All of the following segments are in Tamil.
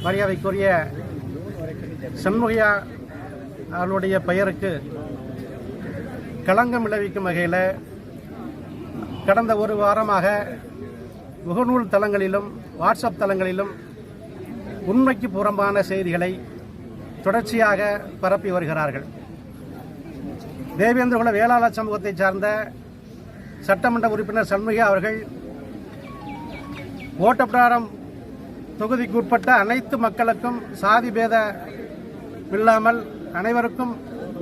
மரியாதைக்குரிய சண்முகையா அவருடைய பெயருக்கு களங்கம் விளைவிக்கும் வகையில் கடந்த ஒரு வாரமாக முகநூல் தளங்களிலும் வாட்ஸ்அப் தளங்களிலும் உண்மைக்கு புறம்பான செய்திகளை தொடர்ச்சியாக பரப்பி வருகிறார்கள். தேவேந்திரகுல வேளாளர் சமூகத்தை சார்ந்த சட்டமன்ற உறுப்பினர் சண்முகையா அவர்கள் ஓட்டப்பிராரம் தொகுதிக்கு உட்பட்ட அனைத்து மக்களுக்கும் சாதி பேத இல்லாமல் அனைவருக்கும்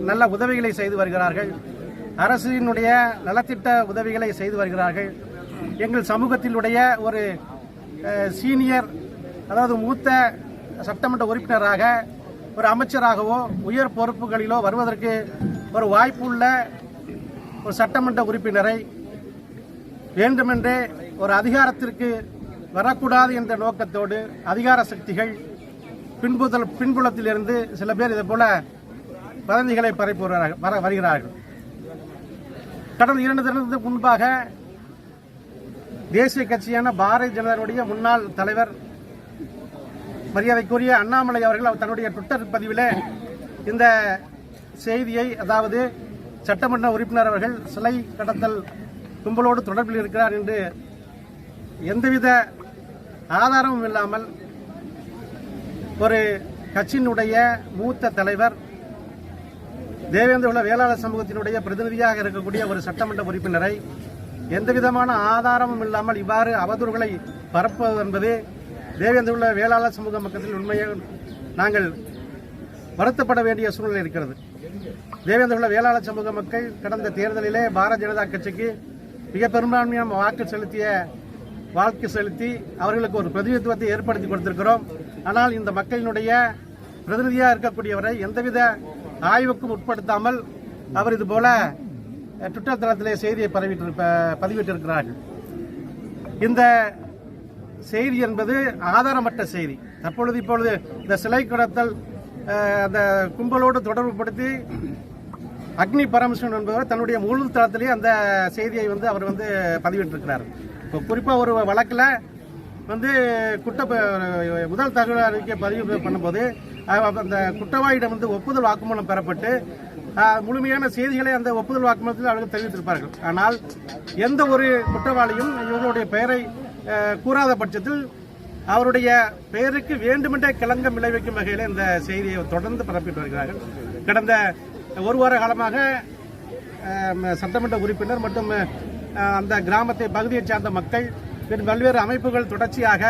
நல்ல உதவிகளை செய்து வருகிறார்கள். அரசினுடைய நலத்திட்ட உதவிகளை செய்து வருகிறார்கள். எங்கள் சமூகத்தினுடைய ஒரு சீனியர், அதாவது மூத்த சட்டமன்ற உறுப்பினராக, ஒரு அமைச்சராகவோ உயர் பொறுப்புகளிலோ வருவதற்கு ஒரு வாய்ப்பு உள்ள ஒரு சட்டமன்ற உறுப்பினரை வேண்டுமென்றே ஒரு அதிகாரத்திற்கு வரக்கூடாது என்ற நோக்கத்தோடு அதிகார சக்திகள் பின்புலத்திலிருந்து சில பேர் இதே போல வதந்திகளை பரப்பி வருகிறார்கள். கடந்த 2 தினத்துக்கு முன்பாக தேசிய கட்சியான பாரதிய ஜனதாவுடைய முன்னாள் தலைவர் மரியாதைக்குரிய அண்ணாமலை அவர்கள் தன்னுடைய ட்விட்டர் பதிவில் இந்த செய்தியை, அதாவது சட்டமன்ற உறுப்பினர் அவர்கள் சிலை கடத்தல் கும்பலோடு தொடர்பில் இருக்கிறார் என்று எந்தவித ஆதாரமும் இல்லாமல் ஒரு கட்சியினுடைய மூத்த தலைவர், தேவேந்திரகுல வேளாளர் சமூகத்தினுடைய பிரதிநிதியாக இருக்கக்கூடிய ஒரு சட்டமன்ற உறுப்பினரை எந்தவிதமான ஆதாரமும் இல்லாமல் இவ்வாறு அவதூறுகளை பரப்புவது என்பது தேவேந்திரகுல வேளாளர் சமூக மக்களில் உண்மையை நாங்கள் வருத்தப்பட வேண்டிய சூழ்நிலை இருக்கிறது. தேவேந்திரகுல வேளாளர் சமூக மக்கள் கடந்த தேர்தலிலே பாரதிய ஜனதா கட்சிக்கு மிக பெரும்பான்மையான வாக்கு செலுத்தி அவர்களுக்கு ஒரு பிரதிநிதித்துவத்தை ஏற்படுத்தி கொடுத்திருக்கிறோம். ஆனால் இந்த மக்களினுடைய பிரதிநிதியாக இருக்கக்கூடியவரை எந்தவித ஆய்வுக்கும் உட்படுத்தாமல் அவர் இதுபோல ட்விட்டர் தளத்திலே செய்தியை பதிவிட்டிருக்கிறார்கள். இந்த செய்தி என்பது ஆதாரமற்ற செய்தி. இப்பொழுது இந்த சிலை கடத்தல் அந்த கும்பலோடு தொடர்புபடுத்தி அக்னி பரமசிவன் என்பவர் தன்னுடைய முழு தளத்திலேயே அந்த செய்தியை அவர் பதிவிட்டிருக்கிறார். குறிப்பாக ஒரு வழக்கில் முதல் தகவல் அறிக்கை பதிவு பண்ணும்போது அந்த குற்றவாளியிடம் ஒப்புதல் வாக்குமூலம் பெறப்பட்டு முழுமையான செய்திகளை அந்த ஒப்புதல் வாக்குமூலத்தில் அவர்கள் தெரிவித்திருப்பார்கள். ஆனால் எந்த ஒரு குற்றவாளியும் இவர்களுடைய பெயரை கூறாத பட்சத்தில் அவருடைய பெயருக்கு வேண்டுமென்றே களங்கம் விளைவிக்கும் வகையில் இந்த செய்தியை தொடர்ந்து பரப்பிட்டு வருகிறார்கள். கடந்த ஒரு வார காலமாக சட்டமன்ற உறுப்பினர் மற்றும் அந்த கிராமத்தை பகுதியைச் சார்ந்த மக்கள் பல்வேறு அமைப்புகள் தொடர்ச்சியாக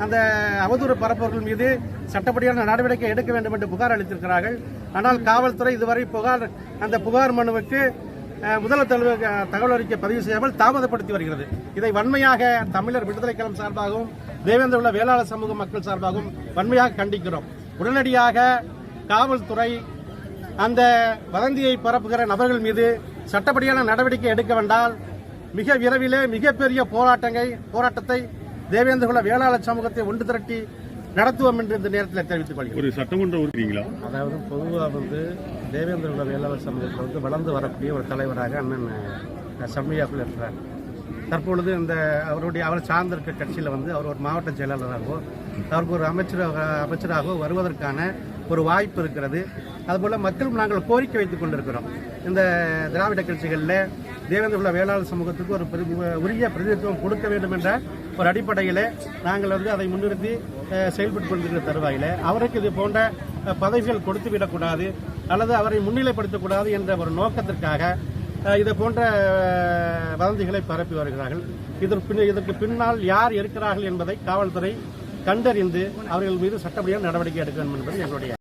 அந்த அவதூறு பரப்பவர்கள் மீது சட்டப்படியான நடவடிக்கை எடுக்க வேண்டும் என்று புகார் அளித்திருக்கிறார்கள். ஆனால் காவல்துறை இதுவரை அந்த புகார் மனுவுக்கு முதல் தகவல் அறிக்கை பதிவு செய்யாமல் தாமதப்படுத்தி வருகிறது. இதை வன்மையாக தமிழர் விடுதலை கழகம் சார்பாகவும் தேவேந்திரகுல வேளாளர் சமூக மக்கள் சார்பாகவும் வன்மையாக கண்டிக்கிறோம். உடனடியாக காவல்துறை அந்த வதந்தியை பரப்புகிற நபர்கள் மீது சட்டப்படியான நடவடிக்கை எடுக்க வேண்டால் மிக விரைவிலே மிகப்பெரிய போராட்டத்தை தேவேந்திரகுல வேளாளர் சமூகத்தை ஒன்று திரட்டி நடத்துவோம் என்று இந்த நேரத்தில் தெரிவித்துக் கொள்கிறேன். ஒரு சட்டமன்ற உறுப்பினீங்களா? அதாவது பொதுவாக தேவேந்திரகுல வேளாளர் சமூகத்தில் வளர்ந்து வரக்கூடிய ஒரு தலைவராக அண்ணன் சண்முகையா இருக்கிறார். தற்பொழுது அவர் சார்ந்திருக்க கட்சியில் அவர் ஒரு மாவட்ட செயலாளராகவோ அவருக்கு ஒரு அமைச்சராகவோ வருவதற்கான ஒரு வாய்ப்பு இருக்கிறது. அதுபோல மக்களும் நாங்கள் கோரிக்கை வைத்துக் கொண்டிருக்கிறோம். இந்த திராவிட கட்சிகளில் தேவேந்திரகுல வேளாளர் சமூகத்துக்கு ஒரு உரிய பிரதிநிதித்துவம் கொடுக்க வேண்டும் என்ற ஒரு அடிப்படையில் நாங்கள் அதை முன்னிறுத்தி செயல்பட்டுக் கொண்டிருக்கிற தருவாயில் அவருக்கு இது போன்ற பதவிகள் கொடுத்து விடக்கூடாது அல்லது அவரை முன்னிலைப்படுத்தக்கூடாது என்ற ஒரு நோக்கத்திற்காக இது போன்ற வதந்திகளை பரப்பி வருகிறார்கள். இதற்கு பின்னால் யார் இருக்கிறார்கள் என்பதை காவல்துறை கண்டறிந்து அவர்கள் மீது சட்டப்படியான நடவடிக்கை எடுக்க வேண்டும் என்பது எங்களுடைய